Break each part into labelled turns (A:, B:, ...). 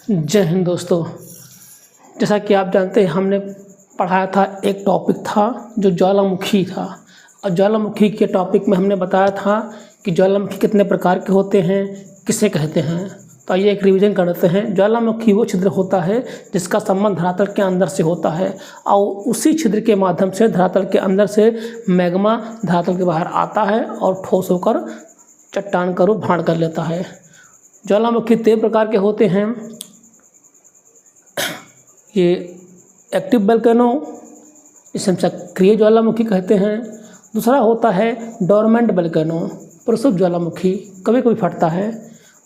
A: जय हिंद दोस्तों। जैसा कि आप जानते हैं, हमने पढ़ाया था, एक टॉपिक था जो ज्वालामुखी था। और ज्वालामुखी के टॉपिक में हमने बताया था कि ज्वालामुखी कितने प्रकार के होते हैं, किसे कहते हैं। तो आइए एक रिवीजन करते हैं। ज्वालामुखी वो छिद्र होता है जिसका संबंध धरातल के अंदर से होता है और उसी छिद्र के माध्यम से धरातल के अंदर से मैग्मा धरातल के बाहर आता है और ठोस होकर चट्टान का रूप धारण कर लेता है। ज्वालामुखी 3 प्रकार के होते हैं। ये एक्टिव वोल्केनो, इसे हम सक्रिय ज्वालामुखी कहते हैं। दूसरा होता है डोरमेंट वोल्केनो, प्रसुप्त ज्वालामुखी, कभी कभी फटता है।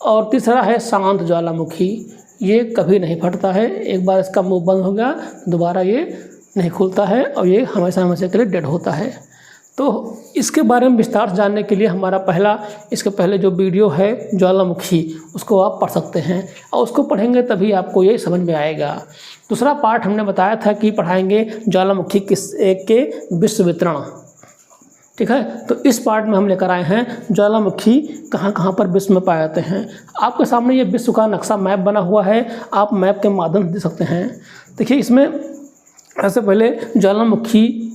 A: और तीसरा है शांत ज्वालामुखी, ये कभी नहीं फटता है, एक बार इसका मुंह बंद हो गया दोबारा ये नहीं खुलता है और ये हमेशा हमेशा के लिए डेड होता है। तो इसके बारे में विस्तार से जानने के लिए हमारा इसके पहले जो वीडियो है ज्वालामुखी, उसको आप पढ़ सकते हैं और उसको पढ़ेंगे तभी आपको ये समझ में आएगा। दूसरा पार्ट हमने बताया था कि पढ़ाएंगे ज्वालामुखी के विश्व वितरण, ठीक है। तो इस पार्ट में हम लेकर आए हैं ज्वालामुखी कहाँ कहाँ पर विश्व में पाए जाते हैं। आपके सामने ये विश्व का नक्शा मैप बना हुआ है, आप मैप के माध्यम से देख सकते हैं। देखिए, इसमें सबसे पहले ज्वालामुखी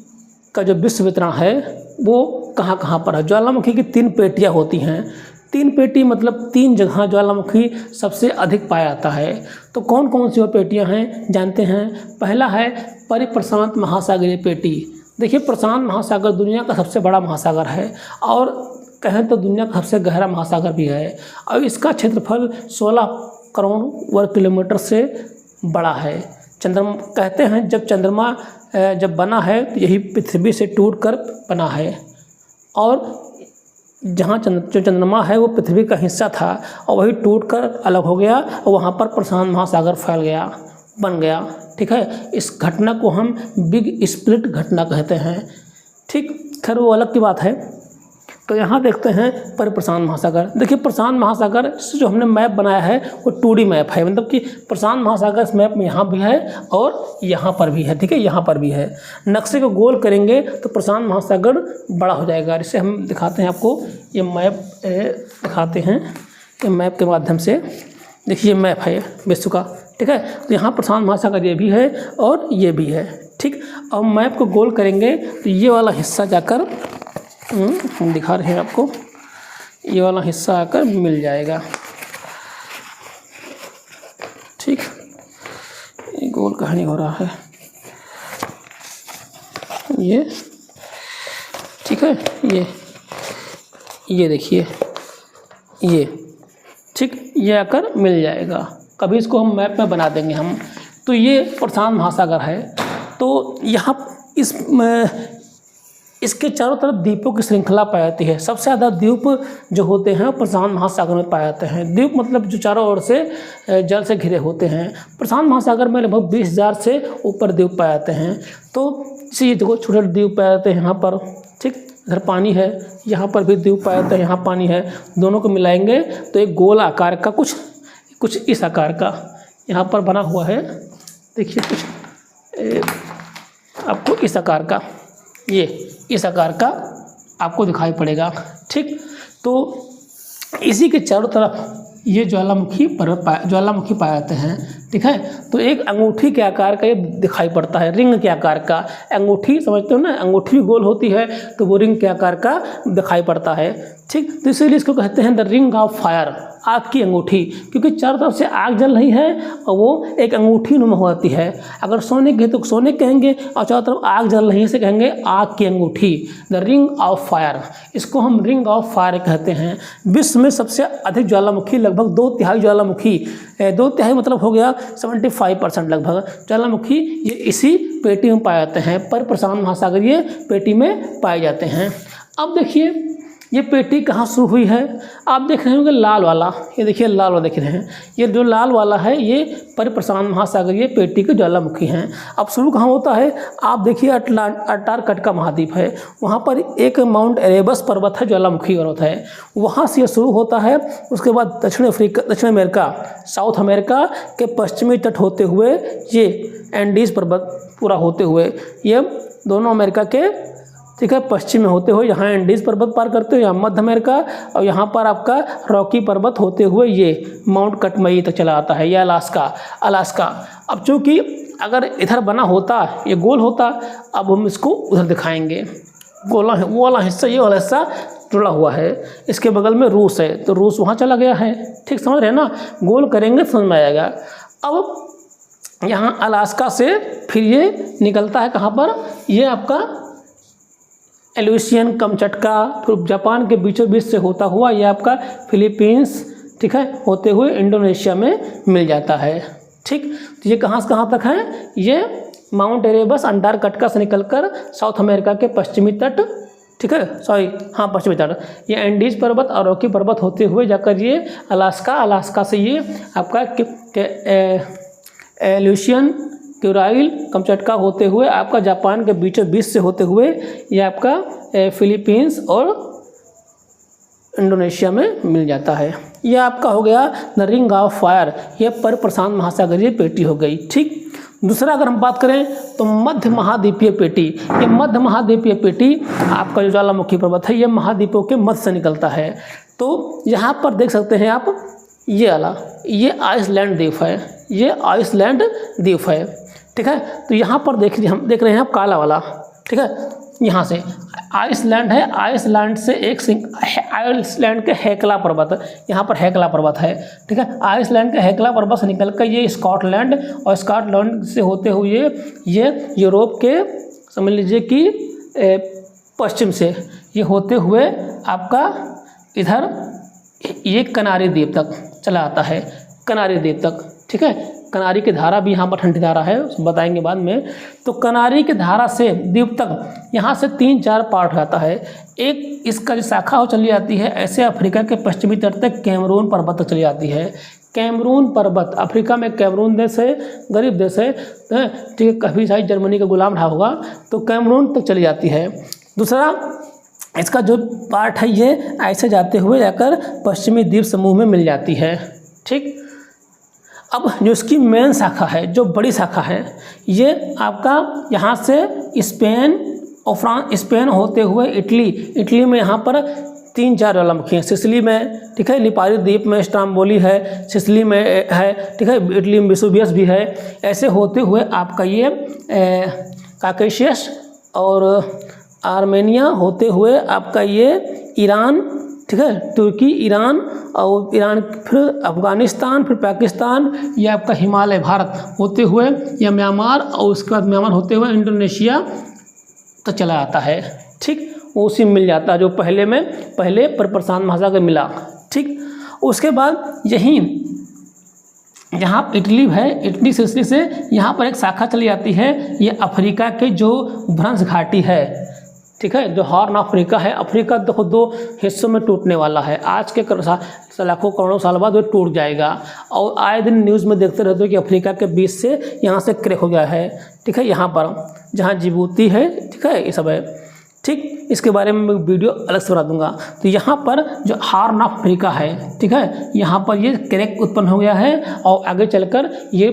A: का जो विश्व वितरण है वो कहाँ कहाँ पर है। ज्वालामुखी की 3 पेटियाँ होती हैं। 3 पेटी मतलब 3 जगह ज्वालामुखी सबसे अधिक पाया जाता है। तो कौन कौन सी वो पेटियाँ हैं जानते हैं। पहला है परिप्रशांत महासागरीय पेटी। देखिए, प्रशांत महासागर दुनिया का सबसे बड़ा महासागर है और कहें तो दुनिया का सबसे गहरा महासागर भी है और इसका क्षेत्रफल 16 करोड़ वर्ग किलोमीटर से बड़ा है। चंद्रमा कहते हैं जब चंद्रमा जब बना है तो यही पृथ्वी से टूटकर बना है और जहाँ जो चंद्रमा है वो पृथ्वी का हिस्सा था और वही टूटकर अलग हो गया और वहाँ पर प्रशांत महासागर फैल गया, बन गया, ठीक है। इस घटना को हम बिग स्प्लिट घटना कहते हैं, ठीक। खैर वो अलग की बात है। तो यहाँ देखते हैं परिप्रशांत महासागर। देखिए, प्रशांत महासागर से जो हमने मैप बनाया है वो 2D मैप है, मतलब कि प्रशांत महासागर इस मैप में यहाँ भी है और यहाँ पर भी है, ठीक है, यहाँ पर भी है। नक्शे को गोल करेंगे तो प्रशांत महासागर बड़ा हो जाएगा। इसे हम दिखाते हैं आपको, ये मैप दिखाते हैं, ये मैप के माध्यम से। देखिए, मैप है विश्व का, ठीक है। तो यहाँ प्रशांत महासागर ये भी है और ये भी है, ठीक। और मैप को गोल करेंगे तो ये वाला हिस्सा जाकर हम दिखा रहे हैं आपको, ये वाला हिस्सा आकर मिल जाएगा, ठीक। ये गोल कहानी हो रहा है, ये ठीक है, ये देखिए, ये ठीक, ये आकर मिल जाएगा। कभी इसको हम मैप में बना देंगे हम। तो ये प्रशांत महासागर है। तो यहाँ इसके चारों तरफ द्वीपों की श्रृंखला पाई जाती है। सबसे ज़्यादा द्वीप जो होते हैं प्रशांत महासागर में पाए जाते हैं। द्वीप मतलब जो चारों ओर से जल से घिरे होते हैं। प्रशांत महासागर में लगभग 20,000 से ऊपर द्वीप पाए जाते हैं। तो इसी देखो, छोटे छोटे द्वीप पाए जाते हैं यहाँ पर, ठीक। इधर पानी है, यहाँ पर भी द्वीप पाया जाता है, यहाँ पानी है। दोनों को मिलाएंगे तो एक गोल आकार का कुछ इस आकार का यहाँ पर बना हुआ है। देखिए, कुछ आपको इस आकार का, ये इस आकार का आपको दिखाई पड़ेगा, ठीक। तो इसी के चारों तरफ ये ज्वालामुखी पाए जाते हैं, ठीक है। तो एक अंगूठी के आकार का ये दिखाई पड़ता है, रिंग के आकार का। अंगूठी समझते हो ना, अंगूठी भी गोल होती है तो वो रिंग के आकार का दिखाई पड़ता है, ठीक। तो इसीलिए इसको कहते हैं द रिंग ऑफ फायर, आग की अंगूठी, क्योंकि चारों तरफ से आग जल रही है और वो एक अंगूठी नुमा होती है। अगर सोने के तो सोने कहेंगे और चारों तरफ आग जल रही है इसे कहेंगे आग की अंगूठी, द रिंग ऑफ फायर। इसको हम रिंग ऑफ फायर कहते हैं। विश्व में सबसे अधिक ज्वालामुखी, लगभग 2/3 ज्वालामुखी, 2/3 मतलब हो गया 75% लगभग ज्वालामुखी ये इसी पेटी में पाए जाते हैं, पर प्रशांत महासागरीय पेटी में पाए जाते हैं। अब देखिए, ये पेटी कहाँ शुरू हुई है। आप देख रहे होंगे लाल वाला, ये देखिए लाल वाला देख रहे हैं, ये जो लाल वाला है ये परिप्रशांत महासागरीय पेटी के ज्वालामुखी हैं। अब शुरू कहाँ होता है, आप देखिए अंटार्कटिका महाद्वीप है, वहाँ पर एक माउंट एरेबस पर्वत है, ज्वालामुखी पर्वत है, वहाँ से ये शुरू होता है। उसके बाद दक्षिण अमेरिका, साउथ अमेरिका के पश्चिमी तट होते हुए ये एंडीज पर्वत पूरा होते हुए ये दोनों अमेरिका के ठीक है, पश्चिम में होते हुए यहाँ एंडीज पर्वत पार करते हुए यहाँ मध्य अमेरिका, और यहाँ पर आपका रॉकी पर्वत होते हुए ये माउंट कटमई तक चला आता है, यह अलास्का। अब चूँकि अगर इधर बना होता, ये गोल होता, अब हम इसको उधर दिखाएंगे। गोला है वो वाला हिस्सा, ये वाला हिस्सा जुड़ा हुआ है, इसके बगल में रूस है, तो रूस वहाँ चला गया है। ठीक समझ रहे हैं ना, गोल करेंगे समझ में आएगा। अब यहाँ अलास्का से फिर ये निकलता है कहाँ पर, ये आपका एलुसियन, कमचटका, फिर जापान के बीचों बीच से होता हुआ ये आपका फिलीपींस, ठीक है, होते हुए इंडोनेशिया में मिल जाता है। ठीक, तो ये कहाँ से कहाँ तक है, ये माउंट एरेबस अंटार्कटिका से निकलकर साउथ अमेरिका के पश्चिमी तट, ठीक है, पश्चिमी तट, ये एंडीज पर्वत और रॉकी पर्वत होते हुए जाकर ये अलास्का से ये आपका एलुसियन, क्यूराइल, कमचटका होते हुए आपका जापान के बीचों बीच से होते हुए ये आपका फिलीपींस और इंडोनेशिया में मिल जाता है। यह आपका हो गया द रिंग ऑफ फायर, यह पर प्रशांत महासागरीय पेटी हो गई। ठीक, दूसरा अगर हम बात करें तो मध्य महाद्वीपीय पेटी, ये मध्य महाद्वीपीय पेटी आपका जो ज्वालामुखी पर्वत है ये महाद्वीपों के मध्य से निकलता है। तो यहाँ पर देख सकते हैं आप, ये वाला ये आइसलैंड द्वीप है, ये आइसलैंड द्वीप है। ठीक है, तो यहाँ पर देखिए हम देख रहे हैं आप काला वाला, ठीक है, यहाँ से आइसलैंड है, आइसलैंड से आइसलैंड के हेकला पर्वत, यहाँ पर हेकला पर्वत है। ठीक है, आइसलैंड के हेकला पर्वत से निकल कर ये स्कॉटलैंड, और स्कॉटलैंड से होते हुए ये यूरोप के समझ लीजिए कि पश्चिम से ये होते हुए आपका इधर ये कनारी द्वीप तक चला आता है, कनारी द्वीप तक। ठीक है, कनारी की धारा भी यहाँ पर ठंडी धारा है, बताएंगे बाद में। तो कनारी की धारा से द्वीप तक यहाँ से 3-4 पार्ट हो जाता है। एक इसका जो शाखा हो चली जाती है ऐसे अफ्रीका के पश्चिमी तट तक कैमरून पर्वत तक चली जाती है। कैमरून पर्वत, अफ्रीका में कैमरून देश है, गरीब देश है, ठीक है, काफ़ी सारी जर्मनी का गुलाम रहा होगा, तो कैमरून तक चली जाती है। दूसरा इसका जो पार्ट है ये ऐसे जाते हुए जाकर पश्चिमी द्वीप समूह में मिल जाती है। ठीक, अब जो इसकी मेन शाखा है, जो बड़ी शाखा है, ये आपका यहाँ से स्पेन और फ्रांस, स्पेन होते हुए इटली में यहाँ पर 3-4 ज्वालामुखी हैं, सिसिली में, ठीक है, लिपारी द्वीप में स्ट्राम्बोली है, सिसिली में है, ठीक है, इटली में वेसुवियस भी है। ऐसे होते हुए आपका ये काकेशियस और आर्मेनिया होते हुए आपका ये ईरान, ठीक है, तुर्की, ईरान, और ईरान फिर अफ़गानिस्तान, फिर पाकिस्तान, ये आपका हिमालय भारत होते हुए या म्यांमार, और उसके बाद म्यांमार होते हुए इंडोनेशिया तो चला आता है। ठीक, वो उसी में मिल जाता है जो पहले पर प्रशांत महासागर मिला। ठीक, उसके बाद यहीं यहाँ इटली है, इटली सिसिली से यहाँ पर एक शाखा चली जाती है, ये अफ्रीका के जो भ्रंश घाटी है, ठीक है, जो हॉर्न अफ्रीका है, अफ्रीका देखो 2 हिस्सों में टूटने वाला है, आज के लाखों करोड़ों साल बाद वो टूट जाएगा। और आए दिन न्यूज़ में देखते रहते हो कि अफ्रीका के बीच से यहाँ से क्रैक हो गया है। ठीक है, यहाँ पर जहाँ जिबूती है, ठीक है, ये सब है। ठीक, इसके बारे में मैं वीडियो अलग से बना दूंगा। तो यहाँ पर जो हॉर्न ऑफ अफ्रीका है, ठीक है, यहाँ पर ये क्रैक उत्पन्न हो गया है और आगे चलकर ये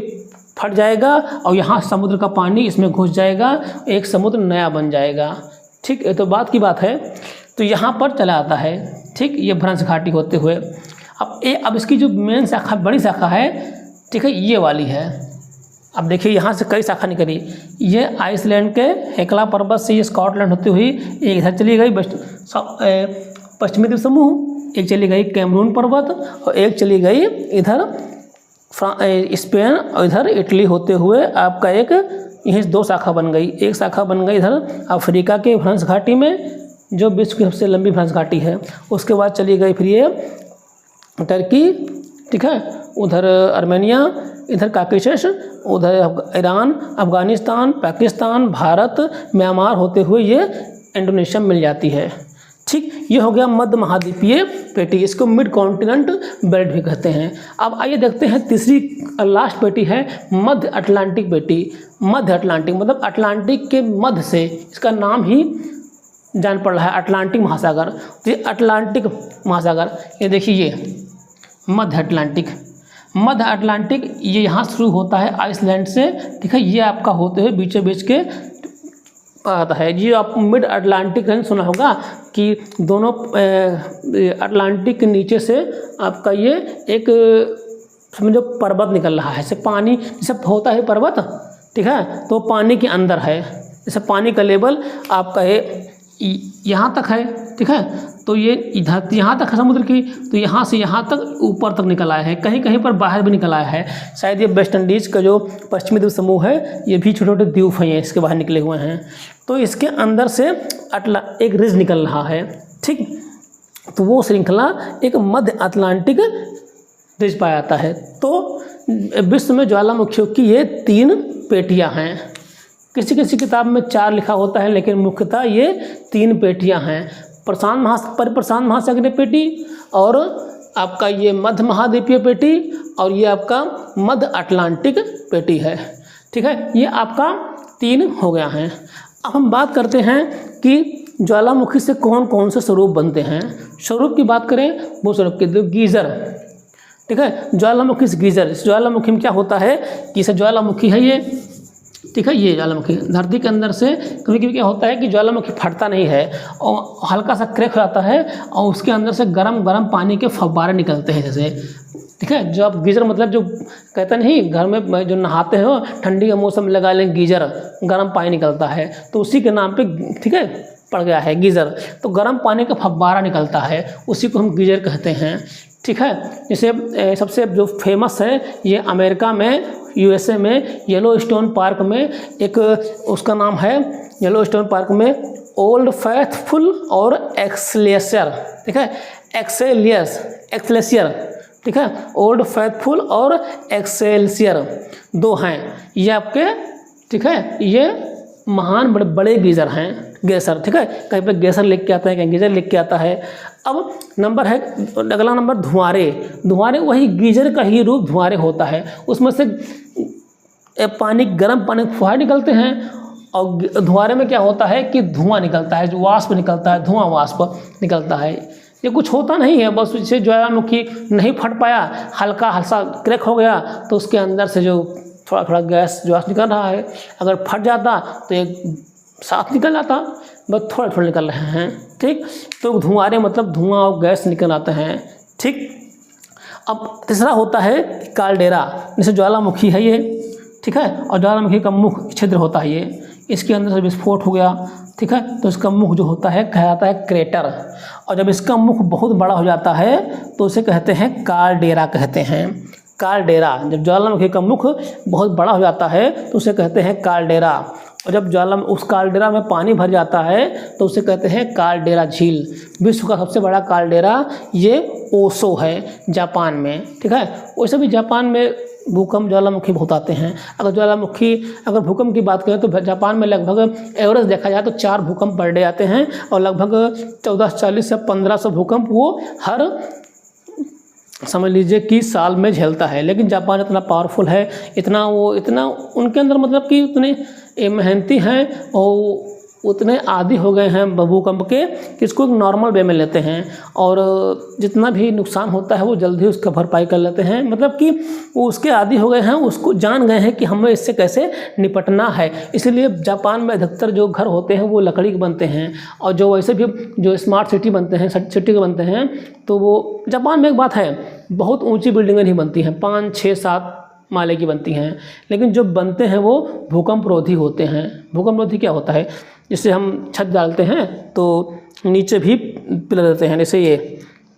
A: फट जाएगा और यहाँ समुद्र का पानी इसमें घुस जाएगा, एक समुद्र नया बन जाएगा। ठीक, ये तो बात की बात है। तो यहाँ पर चला आता है। ठीक, ये भ्रंश घाटी होते हुए अब इसकी जो मेन शाखा, बड़ी शाखा है, ठीक है, ये वाली है। अब देखिए यहाँ से कई शाखा निकली, ये आइसलैंड के हेकला पर्वत से ये स्कॉटलैंड होती हुई एक इधर चली गई पश्चिमी द्वीप समूह, एक चली गई कैमरून पर्वत, और एक चली गई इधर स्पेन, और इधर इटली होते हुए आपका एक यहीं 2 शाखा बन गई। एक शाखा बन गई इधर अफ्रीका के भ्रंश घाटी में, जो विश्व की सबसे लंबी भ्रंश घाटी है। उसके बाद चली गई फिर ये टर्की, ठीक है, उधर आर्मेनिया, इधर काकेशस, उधर ईरान, अफ़गानिस्तान, पाकिस्तान, भारत, म्यांमार होते हुए ये इंडोनेशिया मिल जाती है। ठीक, ये हो गया मध्य महाद्वीपीय पेटी, इसको मिड कॉन्टिनेंट बेल्ट भी कहते हैं। अब आइए देखते हैं तीसरी लास्ट पेटी है मध्य अटलांटिक पेटी। मध्य अटलांटिक मतलब अटलांटिक के मध्य से इसका नाम ही जान पड़ रहा है, अटलांटिक महासागर। तो ये अटलांटिक महासागर, ये देखिए ये मध्य अटलांटिक ये यहाँ शुरू होता है आइसलैंड से, ठीक है, ये आपका होते हुए बीचों बीच के आता है। ये आप मिड अटलांटिक रेंज सुना होगा कि दोनों अटलांटिक के नीचे से आपका ये एक समझो पर्वत निकल रहा है। जैसे पानी जैसे होता है पर्वत, ठीक है, तो पानी के अंदर है। जैसे पानी का लेवल आपका ये यहाँ तक है, ठीक है, तो ये इधर यहाँ तक है समुद्र की, तो यहाँ से यहाँ तक ऊपर तक निकल आया है, कहीं कहीं पर बाहर भी निकल आया है। शायद ये वेस्ट इंडीज़ का जो पश्चिमी द्वीप समूह है, ये भी छोटे छोटे द्वीप हैं, इसके बाहर निकले हुए हैं। तो इसके अंदर से एक रिज निकल रहा है, ठीक, तो वो श्रृंखला एक मध्य अटलांटिक रिज पाया जाता है। तो विश्व में ज्वालामुखियों की ये 3 पेटियाँ हैं। किसी किसी किताब में 4 लिखा होता है, लेकिन मुख्यतः ये 3 पेटियाँ हैं। प्रशांत महासागरीय पेटी, और आपका ये मध्य महाद्वीपीय पेटी, और ये आपका मध्य अटलांटिक पेटी है, ठीक है। ये आपका 3 हो गया है। अब हम बात करते हैं कि ज्वालामुखी से कौन कौन से स्वरूप बनते हैं। स्वरूप की बात करें, वो स्वरूप के गीजर, ठीक है, ज्वालामुखी से गीजर। इस ज्वालामुखी में क्या होता है कि इसे ज्वालामुखी है ये, ठीक है, ये ज्वालामुखी धरती के अंदर से कभी कभी क्या होता है कि ज्वालामुखी फटता नहीं है और हल्का सा क्रैक हो जाता है, और उसके अंदर से गरम पानी के फव्वारे निकलते हैं जैसे, ठीक है। जो आप गीजर मतलब जो कहते नहीं घर में जो नहाते हो ठंडी का मौसम लगा लें गीजर, गर्म पानी निकलता है, तो उसी के नाम पे, ठीक है, पड़ गया है गीजर। तो गर्म पानी का फव्वारा निकलता है, उसी को हम गीजर कहते हैं, ठीक है। जैसे सबसे जो फेमस है ये अमेरिका में, यूएसए में येलो स्टोन पार्क में एक उसका नाम है, येलो स्टोन पार्क में ओल्ड फेथफुल और एक्सलेशियर, ठीक है, एक्सलेशियर, ठीक है, ओल्ड फेथफुल और एक्सेलसियर 2 हैं ये आपके, ठीक है, ये महान बड़े गीजर हैं, गैसर, ठीक है, कहीं पे गैसर लिख के आता है, कहीं गीजर लिख के आता है। अब नंबर है अगला नंबर धुआरे वही गीजर का ही रूप धुआरे होता है। उसमें से पानी गर्म पानी फुहारे निकलते हैं, और धुआरे में क्या होता है कि धुआं निकलता है, जो वाष्प निकलता है, धुआं वाष्प निकलता है। ये कुछ होता नहीं है, बस इसे ज्वालामुखी नहीं फट पाया, हल्का क्रैक हो गया, तो उसके अंदर से जो थोड़ा थोड़ा गैस निकल रहा है, अगर फट जाता तो एक साथ निकल जाता, बस थोड़ा थोड़ा निकल रहे हैं, ठीक। तो धुआरे मतलब धुआं और गैस निकल आते हैं, ठीक। अब तीसरा होता है कालडेरा, जैसे ज्वालामुखी है ये, ठीक है, और ज्वालामुखी का मुख छिद्र होता है ये, इसके अंदर से विस्फोट हो गया, ठीक है, तो इसका मुख जो होता है कहलाता है क्रेटर, और जब इसका मुख बहुत बड़ा हो जाता है तो उसे कहते हैं कालडेरा कहते हैं। कालडेरा, जब ज्वालामुखी का मुख बहुत बड़ा हो जाता है तो उसे कहते हैं कालडेरा, और जब उस कालडेरा में पानी भर जाता है तो उसे कहते हैं कालडेरा झील। विश्व का सबसे बड़ा कालडेरा ये ओशो है जापान में, ठीक है। वैसे भी जापान में भूकंप ज्वालामुखी बहुत आते हैं। अगर भूकंप की बात करें तो जापान में लगभग एवरेज देखा जाए तो 4 भूकंप पर डे आते हैं, और लगभग 1440 से 1500 भूकंप वो हर समझ लीजिए कि साल में झेलता है। लेकिन जापान इतना पावरफुल है, इतना उनके अंदर मतलब कि उतने मेहनती हैं और उतने आदी हो गए हैं भूकंप के कि इसको एक नॉर्मल वे में लेते हैं, और जितना भी नुकसान होता है वो जल्दी उसका भरपाई कर लेते हैं। मतलब कि वो उसके आदी हो गए हैं, उसको जान गए हैं कि हमें इससे कैसे निपटना है। इसलिए जापान में अधिकतर जो घर होते हैं वो लकड़ी के बनते हैं, और जो वैसे भी जो स्मार्ट सिटी बनते हैं, सिटी के बनते हैं, तो वो जापान में एक बात है, बहुत ऊँची बिल्डिंगें नहीं बनती हैं, 5, 6, 7 माले की बनती हैं, लेकिन जो बनते हैं वो भूकंप रोधी होते हैं। भूकंप रोधी क्या होता है, जिससे हम छत डालते हैं तो नीचे भी पिलर देते हैं। जैसे ये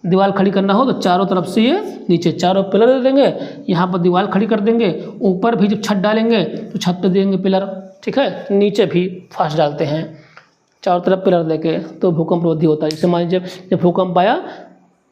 A: दीवार खड़ी करना हो तो चारों तरफ से ये नीचे चारों पिलर दे देंगे, यहाँ पर दीवार खड़ी कर देंगे, ऊपर भी जब छत डालेंगे तो छत पे देंगे पिलर, ठीक है, नीचे भी फास्ट डालते हैं चारों तरफ पिलर देके, तो भूकंप रोधी होता है। जैसे मान लीजिए जब भूकंप आया,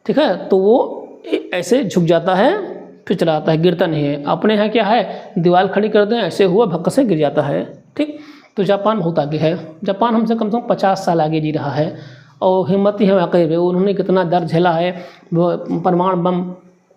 A: ठीक है, तो वो ऐसे झुक जाता है, फिर चला आता है, गिरता नहीं है। अपने यहाँ क्या है, दीवार खड़ी कर दें, ऐसे हुआ भक्का से गिर जाता है, ठीक। तो जापान बहुत आगे है। जापान हमसे कम से कम 50 साल आगे जी रहा है, और हिम्मती है वाकई में। उन्होंने कितना दर्द झेला है, वो परमाणु बम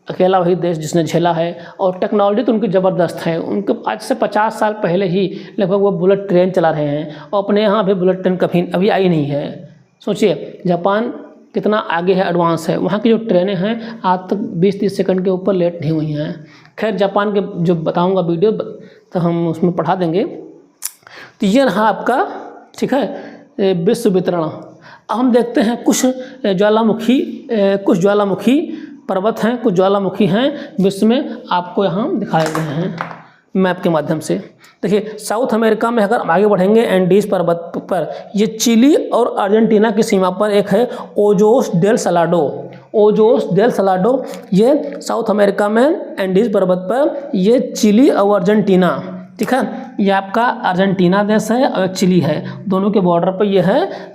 A: अकेला वही देश जिसने झेला है, और टेक्नोलॉजी तो उनकी ज़बरदस्त है। उनके आज से 50 साल पहले ही लगभग वो बुलेट ट्रेन चला रहे हैं, और अपने यहाँ भी बुलेट ट्रेन कभी अभी आई नहीं है। सोचिए जापान कितना आगे है, एडवांस है। वहाँ की जो ट्रेनें हैं आज तक 20-30 सेकंड के ऊपर लेट नहीं हुई हैं। खैर जापान के जो बताऊँगा वीडियो तो हम उसमें पढ़ा देंगे। तो ये रहा आपका ठीक है, विश्व वितरण। अब हम देखते हैं कुछ ज्वालामुखी पर्वत हैं, कुछ ज्वालामुखी हैं विश्व में, आपको यहाँ दिखाए गए हैं मैप के माध्यम से। देखिए साउथ अमेरिका में अगर आगे बढ़ेंगे एंडीज पर्वत पर, ये चिली और अर्जेंटीना की सीमा पर एक है Ojos del Salado. Ojos del Salado ये साउथ अमेरिका में एंडीज पर्वत पर, ये चिली और अर्जेंटीना, ठीक है, ये आपका अर्जेंटीना देश है और चिली है, दोनों के बॉर्डर पर ये है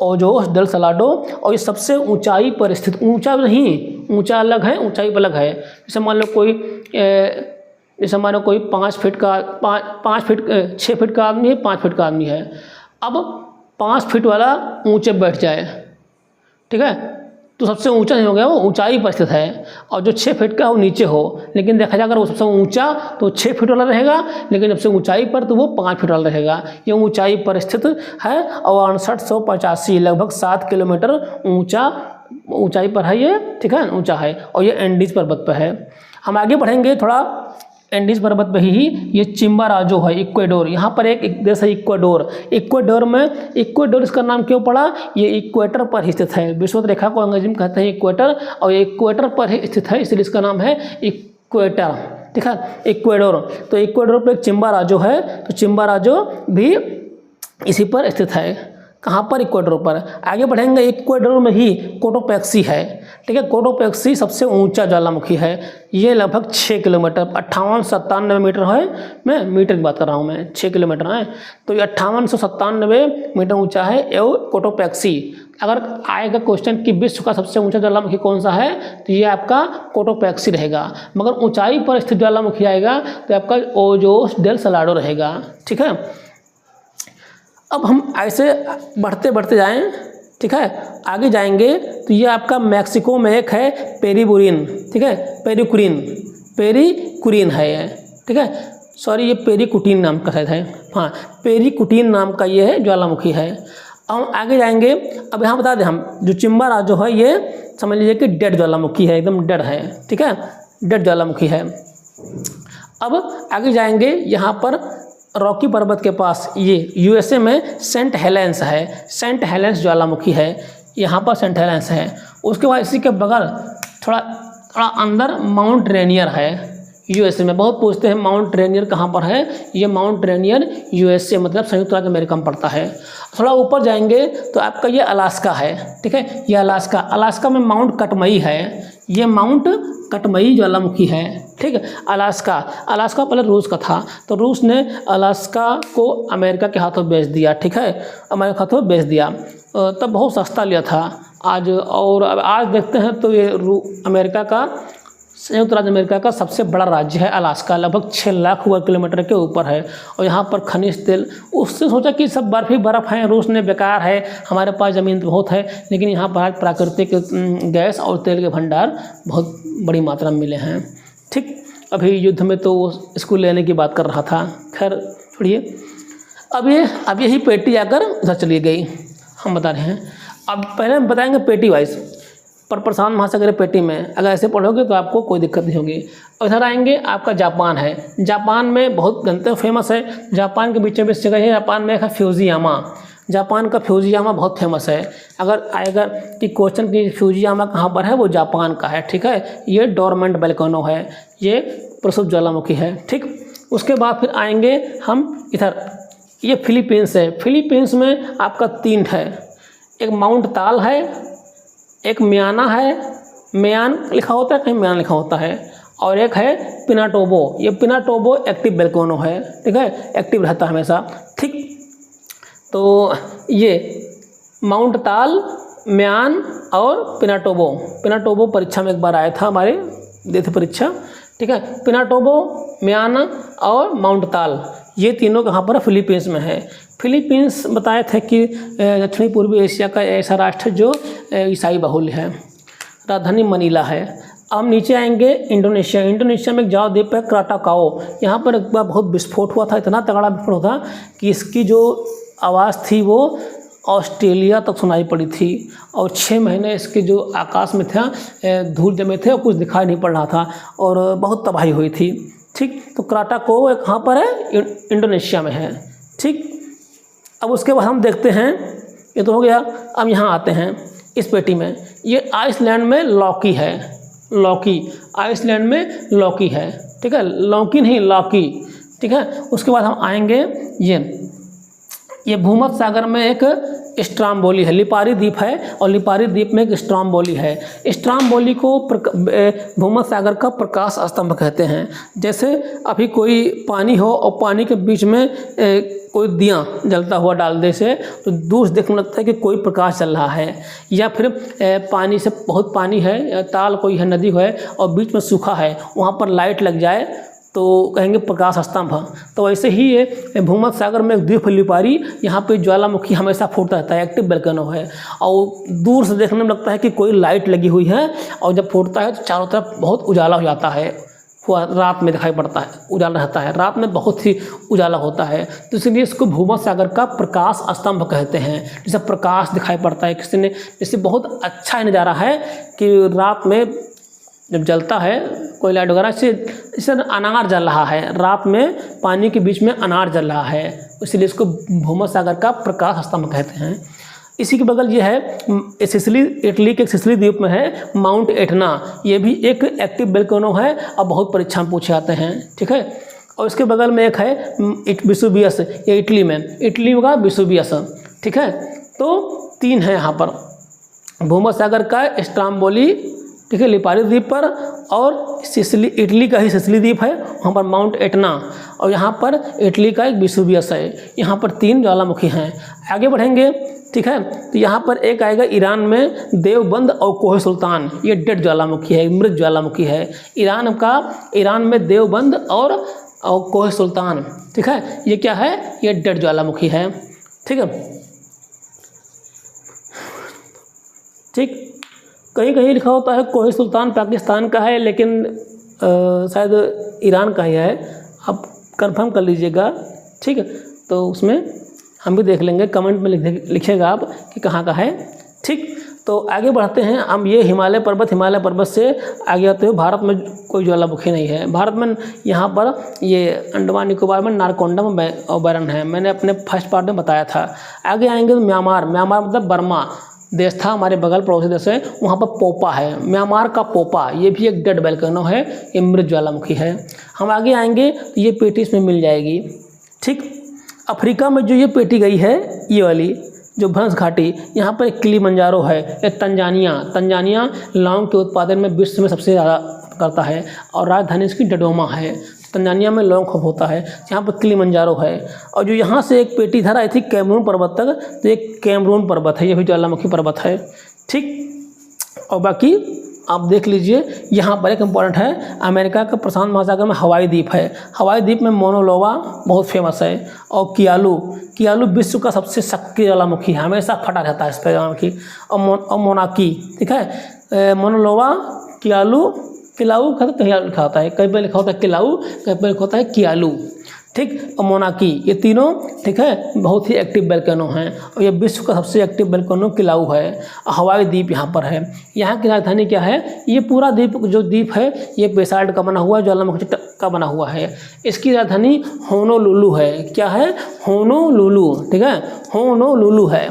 A: ओजोस डेल सलाडो। और ये सबसे ऊंचाई पर स्थित, ऊंचा नहीं, ऊंचा अलग है, ऊंचाई पर अलग है। जैसे मान लो कोई 5 फीट का 6 फीट का आदमी है, 5 फीट का आदमी है। अब 5 फीट वाला ऊंचे बैठ जाए, ठीक है, तो सबसे ऊंचा नहीं हो गया, वो ऊंचाई पर स्थित है। और जो 6 फीट का वो नीचे हो, लेकिन देखा जाए अगर वो सबसे ऊंचा तो 6 फीट वाला रहेगा, लेकिन सबसे ऊंचाई पर तो वो 5 फीट वाला रहेगा। ये ऊंचाई पर स्थित है और 6885 लगभग 7 किलोमीटर ऊंचाई पर है ये, ठीक है, ऊंचा है। और ये एंडीज पर्वत पर है। हम आगे बढ़ेंगे थोड़ा एंडीज पर्वत पर ही, ये चिम्बाराजो है, इक्वाडोर। यहाँ पर एक देश है इक्वाडोर। इक्वाडोर इसका नाम क्यों पड़ा, ये इक्वेटर पर ही स्थित है। विषुवत रेखा को अंग्रेजी में कहते हैं इक्वेटर, और ये इक्वेटर पर ही स्थित है, इसलिए इसका नाम है इक्वेटर, ठीक है, इक्वाडोर। तो इक्वाडोर पर एक चिम्बाराजो है, तो चिम्बाराजो भी इसी पर स्थित है। कहाँ पर, इक्वाडोर पर। आगे बढ़ेंगे, इक्वाडोर में ही कोटोपैक्सी है, ठीक है, कोटोपैक्सी सबसे ऊंचा ज्वालामुखी है। ये लगभग 6 किलोमीटर 58-97 मीटर है, मैं मीटर की बात कर रहा हूँ, मैं 6 किलोमीटर है, तो ये 5897 मीटर ऊंचा है एवं कोटोपैक्सी। अगर आएगा क्वेश्चन कि विश्व का सबसे ऊंचा ज्वालामुखी कौन सा है, तो ये आपका कोटोपैक्सी रहेगा। मगर ऊंचाई पर स्थित ज्वालामुखी आएगा तो आपका ओजोस डेल सलाडो रहेगा, ठीक है। अब हम ऐसे बढ़ते बढ़ते जाएं, ठीक है, आगे जाएंगे तो ये आपका मैक्सिको में एक है पेरीबुरीन, ठीक है, पेरीकुरीन है ये, ठीक है, सॉरी ये पेरीकुटीन नाम का शायद है, हाँ, पेरीकुटीन नाम का ये है ज्वालामुखी है। अब हम आगे जाएंगे। अब यहाँ बता दें हम, जो चिम्बाराजो है ये समझ लीजिए कि डेड ज्वालामुखी है, एकदम डेड है, ठीक है, डेड ज्वालामुखी है। अब आगे जाएंगे, यहाँ पर रॉकी पर्वत के पास, ये यूएसए में सेंट हेलेंस है, सेंट हेलेंस ज्वालामुखी है, यहाँ पर सेंट हेलेंस है। उसके बाद इसी के बगल थोड़ा अंदर माउंट रेनियर है, यूएसए में। बहुत पूछते हैं माउंट रेनियर कहाँ पर है, ये माउंट रेनियर यूएसए मतलब संयुक्त राज्य अमेरिका में पड़ता है। थोड़ा ऊपर जाएंगे तो आपका ये अलास्का है, ठीक है, ये अलास्का में माउंट कटमई है, ये माउंट कटमई ज्वालामुखी है, ठीक है। अलास्का पहले रूस का था, तो रूस ने अलास्का को अमेरिका के हाथों बेच दिया, ठीक है, अमेरिका के हाथों बेच दिया, तब बहुत सस्ता लिया था आज। और अब आज देखते हैं तो ये अमेरिका का, संयुक्त राज्य अमेरिका का सबसे बड़ा राज्य है अलास्का, लगभग 6 लाख वर्ग किलोमीटर के ऊपर है। और यहाँ पर खनिज तेल, उससे सोचा कि सब बर्फ ही बर्फ़ है, रूस ने बेकार है, हमारे पास ज़मीन तो बहुत है, लेकिन यहाँ पर प्राकृतिक गैस और तेल के भंडार बहुत बड़ी मात्रा में मिले हैं, ठीक। अभी युद्ध में तो इसको लेने की बात कर रहा था, खैर छोड़िए। अब यही पेटी आकर उधर चली गई, हम बता रहे हैं। अब पहले हम बताएंगे पेटी वाइज, पर प्रशांत महासागर पेटी में अगर ऐसे पढ़ोगे तो आपको कोई दिक्कत नहीं होगी। और इधर आएंगे, आपका जापान है। जापान में बहुत जनता फेमस है, जापान के बीच में जगह है, जापान में है फ्यूजियामा। जापान का फ्यूजियामा बहुत फेमस है। अगर आएगा कि क्वेश्चन की फ्यूजियामा कहाँ पर है, वो जापान का है, ठीक है। ये डोरमेंट वोल्केनो है, ये प्रसुप्त ज्वालामुखी है, ठीक। उसके बाद फिर आएंगे हम इधर, ये फिलीपींस है। फिलीपींस में आपका 3 है, एक माउंट ताल है, एक म्याना है, म्यान लिखा होता है, कहीं म्यान लिखा होता है, और एक है पिनाटोबो। ये पिनाटोबो एक्टिव वोल्केनो है, ठीक है, एक्टिव रहता है हमेशा, ठीक। तो ये माउंट ताल, म्यान और पिनाटोबो परीक्षा में एक बार आया था, हमारे दे थे परीक्षा, ठीक है। पिनाटोबो, म्यान और माउंट ताल, ये तीनों कहाँ पर, फिलीपींस में है। फिलीपींस बताए थे कि दक्षिणी पूर्वी एशिया का ऐसा राष्ट्र जो ईसाई बहुल है, राजधानी मनीला है। अब नीचे आएंगे इंडोनेशिया में एक जावा द्वीप है क्राटाकाओ। यहाँ पर एक बार बहुत विस्फोट हुआ था, इतना तगड़ा विस्फोट हुआ था कि इसकी जो आवाज़ थी वो ऑस्ट्रेलिया तक सुनाई पड़ी थी, और 6 महीने इसके जो आकाश में था धूल जमे थे और कुछ दिखाई नहीं पड़ रहा था, और बहुत तबाही हुई थी, ठीक। तो क्राटाकाओ कहाँ पर है, इंडोनेशिया में है, ठीक। अब उसके बाद हम देखते हैं, ये तो हो गया। अब यहाँ आते हैं इस पेटी में, ये आइसलैंड में लौकी है, लौकी, आइसलैंड में लौकी है, ठीक है, लौकी नहीं लौकी, ठीक है। उसके बाद हम आएंगे ये भूमध्य सागर में एक स्ट्राम्बोली है, लिपारी द्वीप है, और लिपारी द्वीप में एक स्ट्राम्बोली है। स्ट्राम्बोली को भूमध्य सागर का प्रकाश स्तंभ कहते हैं। जैसे अभी कोई पानी हो और पानी के बीच में कोई दिया जलता हुआ डाल दे से, तो दूर से देखने लगता है कि कोई प्रकाश चल रहा है। या फिर पानी से बहुत पानी है, ताल कोई है, नदी है और बीच में सूखा है, वहाँ पर लाइट लग जाए तो कहेंगे प्रकाश स्तंभ। तो वैसे ही ये भूमध्य सागर में द्वीप लिपारी, यहाँ पे ज्वालामुखी हमेशा फूटता रहता है, एक्टिव वोल्केनो है। और दूर से देखने में लगता है कि कोई लाइट लगी हुई है, और जब फूटता है तो चारों तरफ बहुत उजाला हो जाता है, रात में दिखाई पड़ता है, उजाला रहता है, रात में बहुत ही उजाला होता है। तो इसलिए इसको भूमध्य सागर का प्रकाश स्तंभ कहते हैं। जैसे प्रकाश दिखाई पड़ता है किसी ने, जैसे बहुत अच्छा नज़ारा है कि रात में जब जलता है कोई लाइट वगैरह से, जैसे अनार जल रहा है, रात में पानी के बीच में अनार जल रहा है, इसलिए इसको भूमध्य सागर का प्रकाश स्तंभ कहते हैं। इसी के बगल ये है सिसिली, इटली के सिसिली द्वीप में है माउंट एटना। ये भी एक एक्टिव वोल्केनो है और बहुत परीक्षा में पूछे जाते हैं, ठीक है। और इसके बगल में एक है वेसुवियस, ये इटली में, इटली का वेसुवियस, ठीक है। तो 3 है यहाँ पर, भूमध्य सागर का स्ट्राम्बोली, ठीक है, लिपारी द्वीप पर, और सिसिली, इटली का ही सिसिली द्वीप है, वहाँ पर माउंट एटना, और यहाँ पर इटली का एक वेसुवियस है। यहाँ पर 3 ज्वालामुखी हैं। आगे बढ़ेंगे, ठीक है, तो यहाँ पर एक आएगा ईरान में देवबंद और कोहे सुल्तान, ये डेड ज्वालामुखी है, मृत ज्वालामुखी है। ईरान में देवबंद और कोहे सुल्तान, ठीक है, ये क्या है, ये डेड ज्वालामुखी है, ठीक है। ठीक, कहीं कहीं लिखा होता है कोहे सुल्तान पाकिस्तान का है, लेकिन शायद ईरान का ही है, आप कंफर्म कर लीजिएगा, ठीक है। तो उसमें हम भी देख लेंगे, कमेंट में लिखिएगा आप कि कहाँ का है, ठीक। तो आगे बढ़ते हैं हम, ये हिमालय पर्वत से आगे आते हुए भारत में कोई ज्वालामुखी नहीं है। भारत में यहाँ पर ये अंडमान निकोबार में नारकोंडम अभयारण्य है, मैंने अपने फर्स्ट पार्ट में बताया था। आगे आएंगे तो म्यांमार मतलब बर्मा देश था, हमारे बगल पड़ोसी देश है, वहाँ पर पोपा है, म्यांमार का पोपा, ये भी एक डेड वोल्केनो है, ये मृत ज्वालामुखी है। हम आगे आएंगे तो ये पेटी इसमें मिल जाएगी, ठीक। अफ्रीका में जो ये पेटी गई है, ये वाली जो भ्रंश घाटी, यहाँ पर एक किलिमंजारो है। ये तंजानिया लौंग के उत्पादन में विश्व में सबसे ज़्यादा करता है, और राजधानी इसकी डोडोमा है। तंजानिया में लौंग खूब होता है, यहाँ पर किलिमंजारो है। और जो यहाँ से एक पेटी इधर आई थी कैमरून पर्वत तक, तो एक कैमरून पर्वत है, ये भी ज्वालामुखी पर्वत है, ठीक। और बाकी आप देख लीजिए, यहाँ पर एक इम्पॉर्टेंट है, अमेरिका का प्रशांत महासागर में हवाई द्वीप है। हवाई द्वीप में मोनोलोवा बहुत फेमस है, और कियालू विश्व का सबसे सक्रिय ज्वालामुखी है, हमेशा फटा रहता है इस पर ज्वालामुखी। और मोनाकी, ठीक है, मोनोलोवा, किलाऊ कहीं लिखा होता है, कहीं पर लिखा होता है किलाऊ, कहीं पर लिखा होता है कियालू, ठीक। और मोनाकी, ये तीनों, ठीक है, बहुत ही एक्टिव वोल्केनो हैं, और ये विश्व का सबसे एक्टिव वोल्केनो किलाऊ है। हवाई द्वीप यहाँ पर है। यहाँ की राजधानी क्या है, ये पूरा द्वीप है, ये बेसाल्ट का बना हुआ, ज्वालामुखी का बना हुआ है। इसकी राजधानी होनोलुलु है। क्या है, होनोलुलु, ठीक है, होनोलुलु है।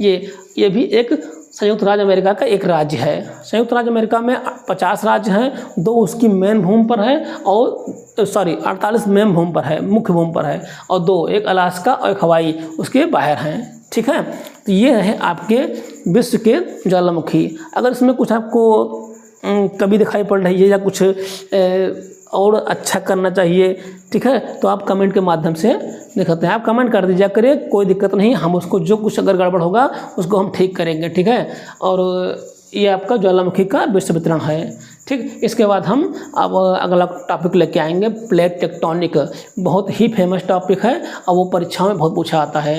A: ये भी एक संयुक्त राज्य अमेरिका का एक राज्य है। संयुक्त राज्य अमेरिका में 50 राज्य हैं, 2 उसकी मेन भूमि पर है, और 48 मेन भूमि पर है, मुख्य भूमि पर है, और 2, एक अलास्का और एक हवाई उसके बाहर हैं, ठीक है। तो ये है आपके विश्व के ज्वालामुखी। अगर इसमें कुछ आपको कभी दिखाई पड़ रही है या कुछ और अच्छा करना चाहिए, ठीक है, तो आप कमेंट के माध्यम से दिखाते हैं, आप कमेंट कर दीजिए करिए, कोई दिक्कत नहीं, हम उसको जो कुछ अगर गड़बड़ होगा उसको हम ठीक करेंगे, ठीक है। और ये आपका ज्वालामुखी का विश्व वितरण है, ठीक। इसके बाद हम अब अगला टॉपिक लेके आएंगे, प्लेट टेक्टोनिक, बहुत ही फेमस टॉपिक है, और वो परीक्षाओं में बहुत पूछा आता है।